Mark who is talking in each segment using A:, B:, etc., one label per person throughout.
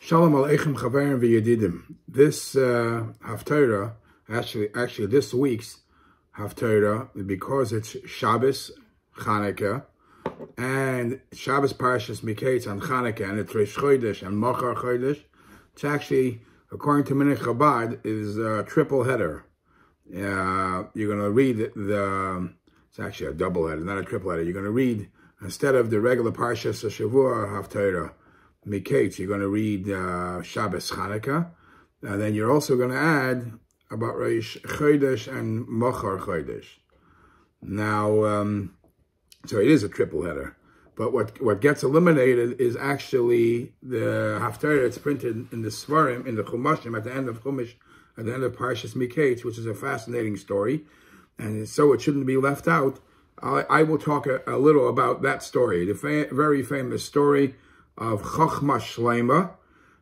A: Shalom Aleichem Chaverim v'Yedidim. This Haftarah, actually this week's Haftarah, because it's Shabbos, Chanukah, and Shabbos Parshas Miketz on Chanukah, and it's Rosh Chodesh and Machar Chodesh, it's actually, according to Minhag Chabad, is a triple header. You're going to read it's actually a double header, not a triple header. You're going to read, instead of the regular Parshas Shavua Haftarah, Miketz, you're going to read Shabbos Chanukah, and then you're also going to add about Rosh Chodesh and Machar Chodesh. Now, so it is a triple header, but what gets eliminated is actually the Haftarah that's printed in the Svarim, in the Chumashim, at the end of Chumash, at the end of Parshas Miketz, which is a fascinating story, and so it shouldn't be left out. I will talk a little about that story, the very famous story of Chochma Shleima,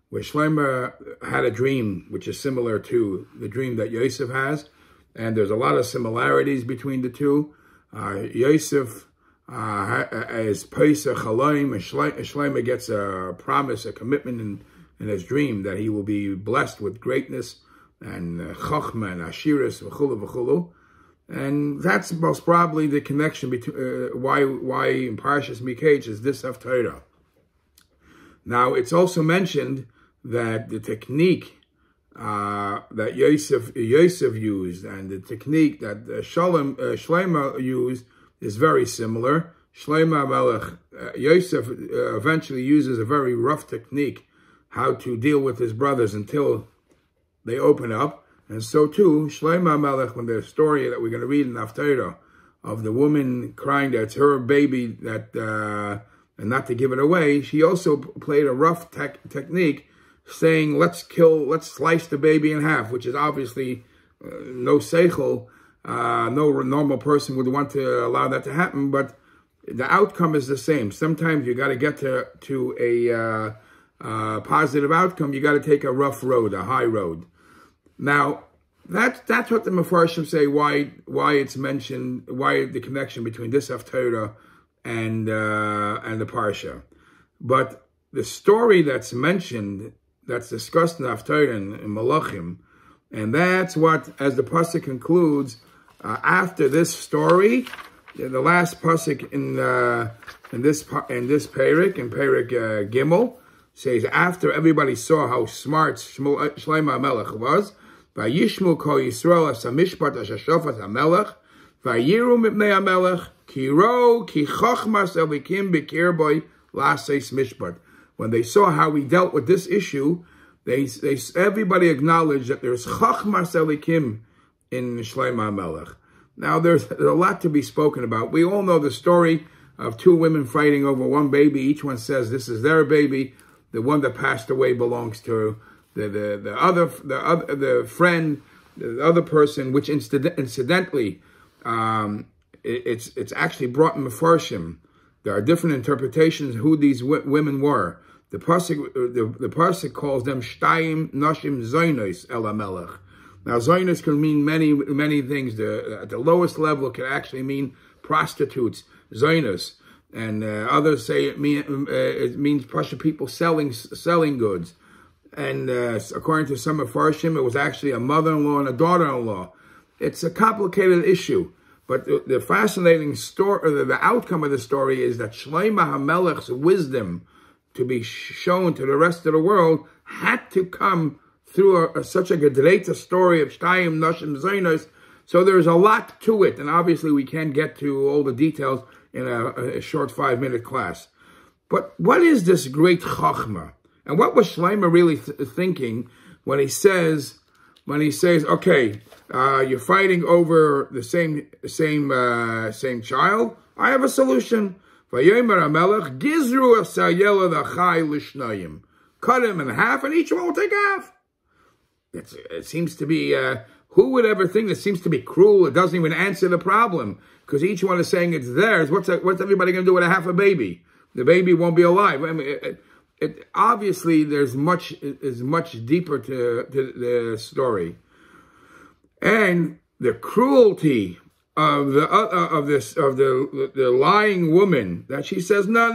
A: where Shleima had a dream which is similar to the dream that Yosef has, and there's a lot of similarities between the two. Yosef is Pesach Halayim, and Shleima gets a promise, a commitment in his dream that he will be blessed with greatness and Chochma and Ashiris, v'chulu v'chulu. And that's most probably the connection between why in Parshas Miketz is this Haftarah. Now, it's also mentioned that the technique that Yosef used and the technique that Shleima used is very similar. Shleima Melech, Yosef eventually uses a very rough technique how to deal with his brothers until they open up. And so too, Shleima Melech, when the story that we're going to read in Haftarah of the woman crying that it's her baby that... and not to give it away, she also played a rough technique, saying, let's slice the baby in half, which is obviously no seichel, no normal person would want to allow that to happen, but the outcome is the same. Sometimes you got to get to a positive outcome, you got to take a rough road, a high road. Now, that's what the Mefarshim say, why it's mentioned, why the connection between this Haftarah and the Parsha. But the story that's mentioned, that's discussed in Haftarah in Malachim, and that's what, as the Pasuk concludes, after this story, the last Pasuk in this Perek, in Perek Gimel, says, after everybody saw how smart Shleima HaMelech was, Vayishmu kol Yisrael as hamishpat as hashofat HaMelech, Vayiru mipnei HaMelech, Kiro ki chochmas elikim b'kirboy laseis mishpat. When they saw how we dealt with this issue, everybody acknowledged that there's chochmas elikim in Shleima HaMelech. Now, there's a lot to be spoken about. We all know the story of two women fighting over one baby. Each one says this is their baby. The one that passed away belongs to the other person, which incidentally, it's actually brought in Mefarshim. There are different interpretations of who these women were. The pasuk calls them Shtayim Nashim Zoynos El HaMelech. Now, Zoynos can mean many things. At the lowest level, it can actually mean prostitutes, Zoynos. And others say it means Pasha people selling goods. And according to some Mefarshim, it was actually a mother-in-law and a daughter-in-law. It's a complicated issue. But the fascinating story, the outcome of the story is that Shleima HaMelech's wisdom to be shown to the rest of the world had to come through such a gedreita story of Shtayim Nashim Zaynos. So there's a lot to it. And obviously we can't get to all the details in a short 5-minute class. But what is this great chachma? And what was Shleima really thinking when he says, okay, you're fighting over the same child? I have a solution. Vayomer HaMelech, Gizru asayela l'chai l'shnayim. Cut him in half, and each one will take half. It seems to be, who would ever think this seems to be cruel? It doesn't even answer the problem, because each one is saying it's theirs. What's everybody going to do with a half a baby? The baby won't be alive. I mean, obviously, there's much deeper to the story, and the cruelty of the lying woman that she says no,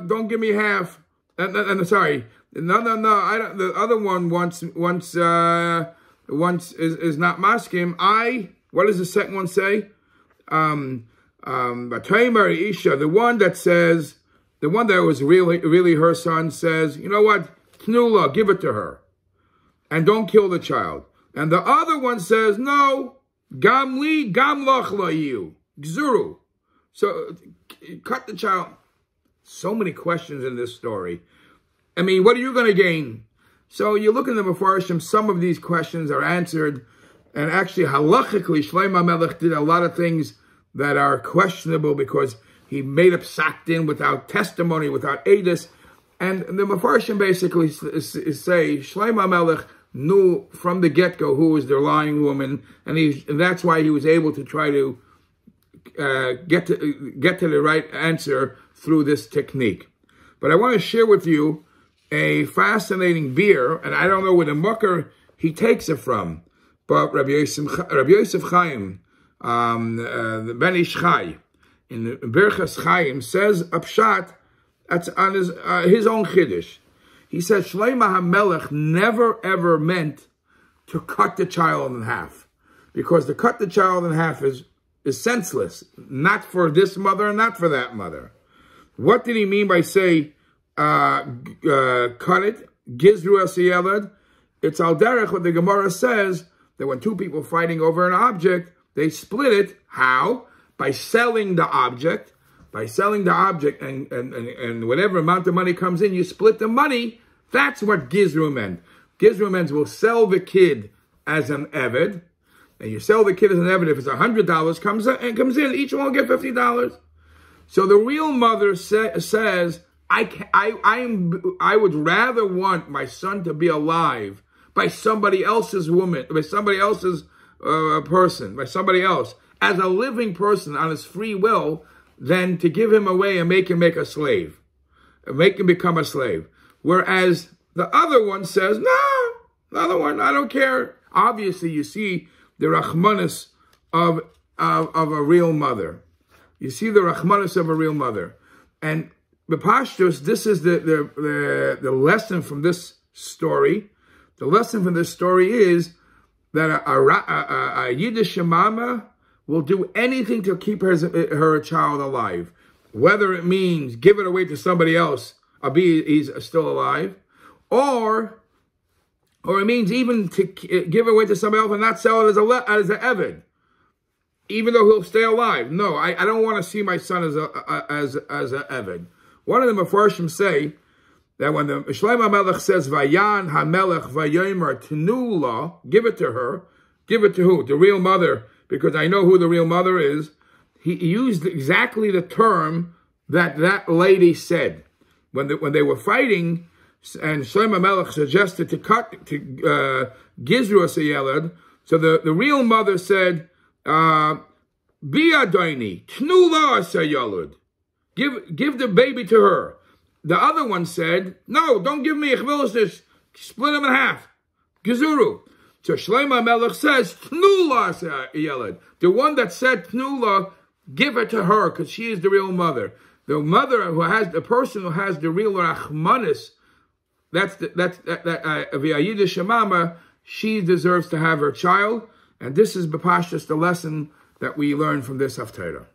A: don't give me half. And sorry, No. I don't. The other one once is not maskim. What does the second one say? Isha, the one that says, the one that was really her son says, you know what? Tnula, give it to her. And don't kill the child. And the other one says, no, gam li, gam lach you. Gzuru. So, cut the child. So many questions in this story. I mean, what are you going to gain? So you look in the Mefarshim, some of these questions are answered. And actually, halachically, Shlomo HaMelech did a lot of things that are questionable because he made up saktin without testimony, without edus. And the Mefarshim basically say, Shlomo HaMelech knew from the get-go who was the lying woman, and that's why he was able to try to get to the right answer through this technique. But I want to share with you a fascinating beer, and I don't know where the mucker he takes it from, but Rabbi Yosef Chaim, the Ben Ish Chai, in Birchas Chaim, says a pshat that's on his own chiddush. He says Shlomo HaMelech never ever meant to cut the child in half, because to cut the child in half is senseless, not for this mother and not for that mother. What did he mean by say cut it? Gizru es yeled. It's al derech what the Gemara says, that when two people fighting over an object, they split it. How? By selling the object. By selling the object, and whatever amount of money comes in, you split the money. That's what Gizru meant. Gizru meant will sell the kid as an eved, and you sell the kid as an eved. If it's $100 comes in, each one will get $50. So the real mother says, I would rather want my son to be alive by somebody else's woman, by somebody else's person, by somebody else, as a living person on his free will, than to give him away and make him a slave, make him become a slave. Whereas the other one says, no, the other one, I don't care. Obviously, you see the rachmanis of a real mother. You see the rachmanis of a real mother. And the pashtus, this is the lesson from this story. The lesson from this story is that a Yiddish mama will do anything to keep her child alive. Whether it means give it away to somebody else, he's still alive, or it means even to give it away to somebody else and not sell it as an eved, even though he'll stay alive. No, I don't want to see my son as an eved. One of the Mefarshim say that when the Shlomo HaMelech says Vayan HaMelech Vayomer Tnula, give it to her, give it to who? The real mother, because I know who the real mother is. He used exactly the term that lady said. When they were fighting, and Shlomo HaMelech suggested to cut, to Gizru es yeled, so the real mother said, Bi adoini, tnula es yeled. Give the baby to her. The other one said, no, don't give me, ich will this, split him in half. Gizuru. So Shlomo HaMelech says, Tnula es yeled. The one that said Tnula, give it to her, because she is the real mother. The mother the person who has the real rachmanis, that's Yiddish mama, she deserves to have her child. And this is b'pashtus the lesson that we learn from this haftarah.